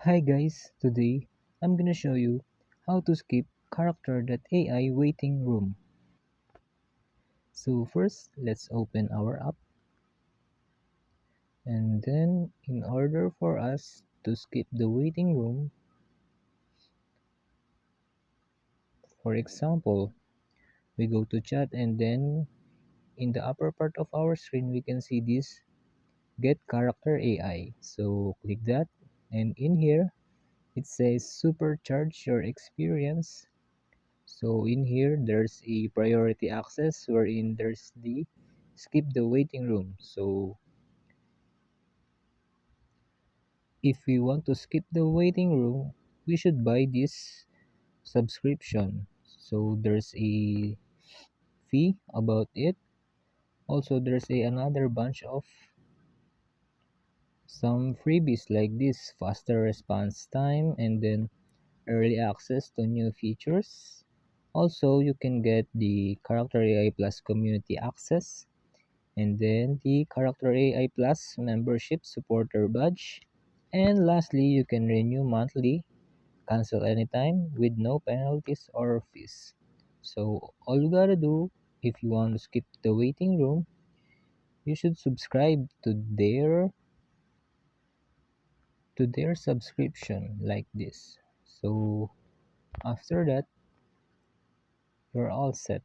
Hi guys, today I'm gonna show you how to skip character.ai waiting room. So first, let's open our app, and then in order for us to skip the waiting room, for example, we go to chat and then in the upper part of our screen we can see this get character AI. So click that, and in here it says supercharge your experience. So in here, there's a priority access wherein there's the skip the waiting room. So if we want to skip the waiting room, we should buy this subscription. So there's a fee about it. Also, there's another bunch of some freebies like this faster response time and then early access to new features. Also, you can get the Character AI Plus community access and then the Character AI Plus membership supporter badge. And lastly, you can renew monthly, cancel anytime with no penalties or fees. So all you gotta do if you want to skip the waiting room, you should subscribe to their subscription like this. So after that, you're all set.